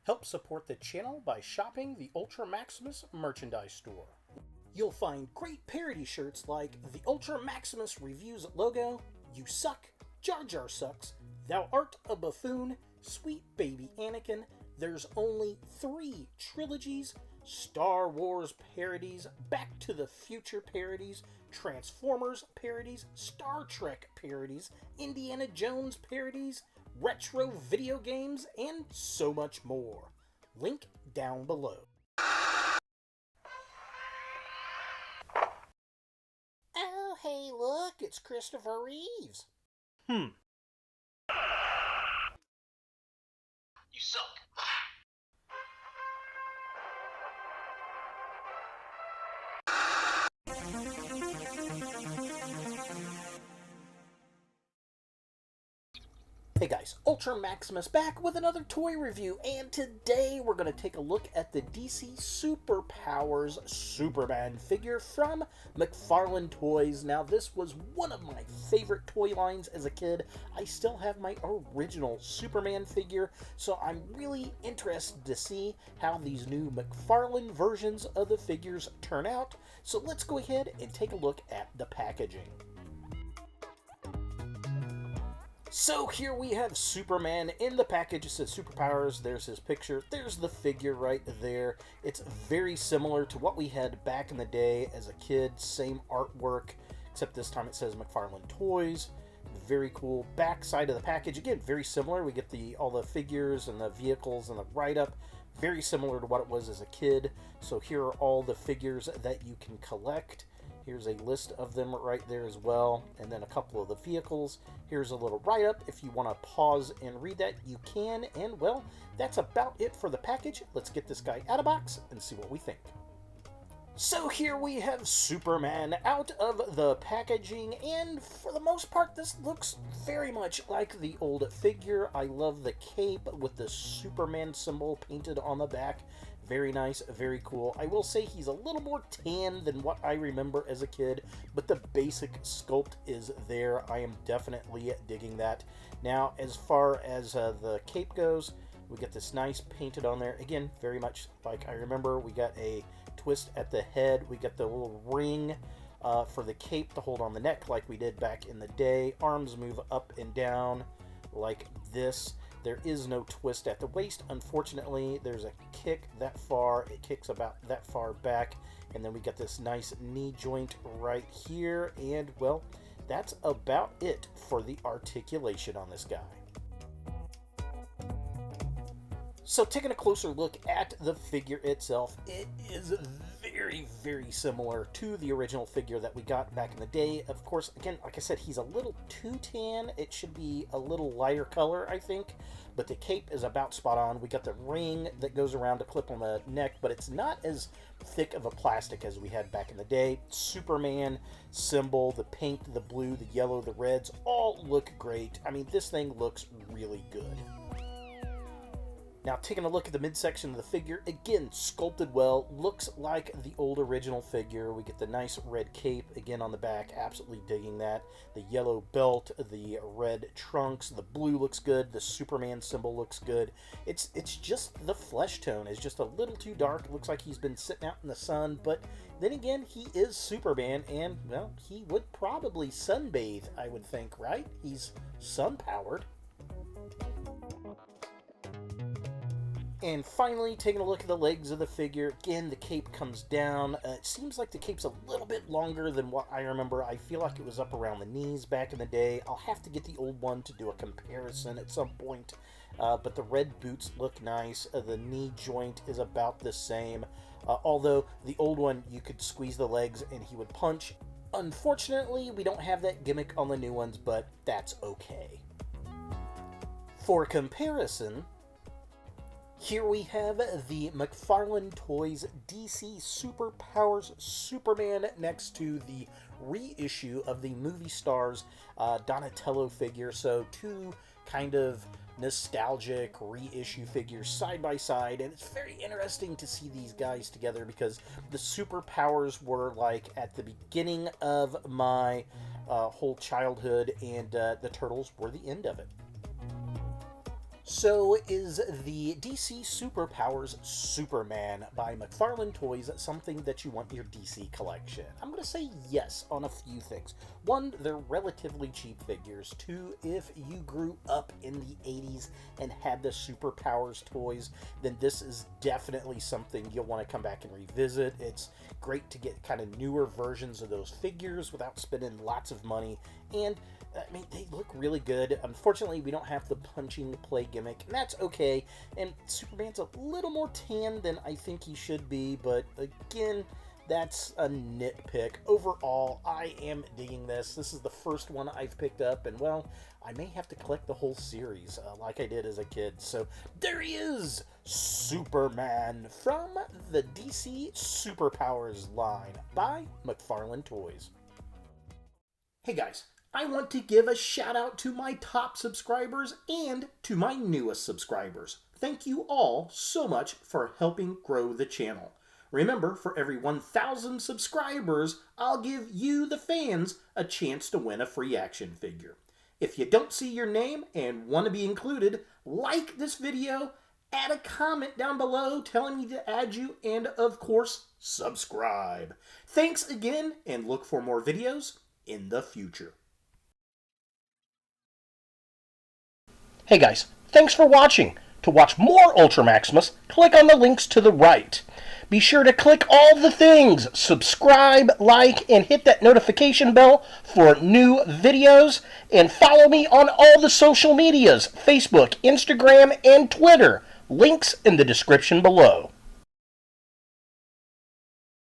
Help support the channel by shopping the Ultra Maximus merchandise store. You'll find great parody shirts like the Ultra Maximus Reviews logo, You Suck, Jar Jar Sucks, Thou Art a Buffoon, Sweet Baby Anakin, There's Only 3 Trilogies, Star Wars parodies, Back to the Future parodies, Transformers parodies, Star Trek parodies, Indiana Jones parodies, retro video games, and so much more. Link down below. Oh, hey, look, it's Christopher Reeves. You suck. Hey guys, Ultra Maximus back with another toy review, and today we're going to take a look at the DC Superpowers Superman figure from McFarlane Toys. Now, this was one of my favorite toy lines as a kid. I still have my original Superman figure, so I'm really interested to see how these new McFarlane versions of the figures turn out. So let's go ahead and take a look at the packaging. So here we have Superman in the package. It says Superpowers. There's his picture. There's the figure right there. It's very similar to what we had back in the day as a kid. Same artwork, except this time it says McFarlane Toys. Very cool back side of the package. Again, very similar. We get all the figures and the vehicles and the write-up. Very similar to what it was as a kid. So here are all the figures that you can collect. Here's a list of them right there as well, and then a couple of the vehicles. Here's a little write-up. If you want to pause and read that, you can. And, well, that's about it for the package. Let's get this guy out of box and see what we think. So here we have Superman out of the packaging, and for the most part, this looks very much like the old figure. I love the cape with the Superman symbol painted on the back. Very nice, very cool. I will say he's a little more tan than what I remember as a kid, but the basic sculpt is there. I am definitely digging that. Now, as far as the cape goes, we get this nice painted on there. Again, very much like I remember. We got a twist at the head. We got the little ring for the cape to hold on the neck like we did back in the day. Arms move up and down like this. There is no twist at the waist, unfortunately. There's a kick that far. It kicks about that far back. And then we got this nice knee joint right here. And, well, that's about it for the articulation on this guy. So taking a closer look at the figure itself, it is very, very similar to the original figure that we got back in the day. Of course, again, like I said, he's a little too tan. It should be a little lighter color, I think. But the cape is about spot on. We got the ring that goes around to clip on the neck, but it's not as thick of a plastic as we had back in the day. Superman symbol, the pink, the blue, the yellow, the reds, all look great. I mean, this thing looks really good. Now, taking a look at the midsection of the figure, again, sculpted well, looks like the old original figure. We get the nice red cape, again, on the back, absolutely digging that. The yellow belt, the red trunks, the blue looks good, the Superman symbol looks good. It's just the flesh tone is just a little too dark. It looks like he's been sitting out in the sun, but then again, he is Superman, and, well, he would probably sunbathe, I would think, right? He's sun-powered. And finally, taking a look at the legs of the figure, again, the cape comes down. It seems like the cape's a little bit longer than what I remember. I feel like it was up around the knees back in the day. I'll have to get the old one to do a comparison at some point. But the red boots look nice. The knee joint is about the same. Although the old one, you could squeeze the legs and he would punch. Unfortunately, we don't have that gimmick on the new ones, but that's okay. For comparison, here we have the McFarlane Toys DC Superpowers Superman next to the reissue of the movie stars Donatello figure. So two kind of nostalgic reissue figures side by side, and it's very interesting to see these guys together because the Superpowers were like at the beginning of my whole childhood, and the Turtles were the end of it. So, is the DC Superpowers Superman by McFarlane Toys something that you want in your DC collection? I'm going to say yes on a few things. One, they're relatively cheap figures. Two, if you grew up in the 80s and had the Superpowers toys, then this is definitely something you'll want to come back and revisit. It's great to get kind of newer versions of those figures without spending lots of money, and I mean, they look really good. Unfortunately, we don't have the punching play gimmick, and that's okay. And Superman's a little more tan than I think he should be, but again, that's a nitpick. Overall, I am digging this. This is the first one I've picked up, and well, I may have to collect the whole series like I did as a kid. So there he is, Superman from the DC Superpowers line by McFarlane Toys. Hey guys, I want to give a shout out to my top subscribers and to my newest subscribers. Thank you all so much for helping grow the channel. Remember, for every 1,000 subscribers, I'll give you, the fans, a chance to win a free action figure. If you don't see your name and want to be included, like this video, add a comment down below telling me to add you, and of course, subscribe. Thanks again, and look for more videos in the future. Hey guys, thanks for watching. To watch more Ultra Maximus, click on the links to the right. Be sure to click all the things, subscribe, like, and hit that notification bell for new videos. And follow me on all the social medias, Facebook, Instagram, and Twitter. Links in the description below.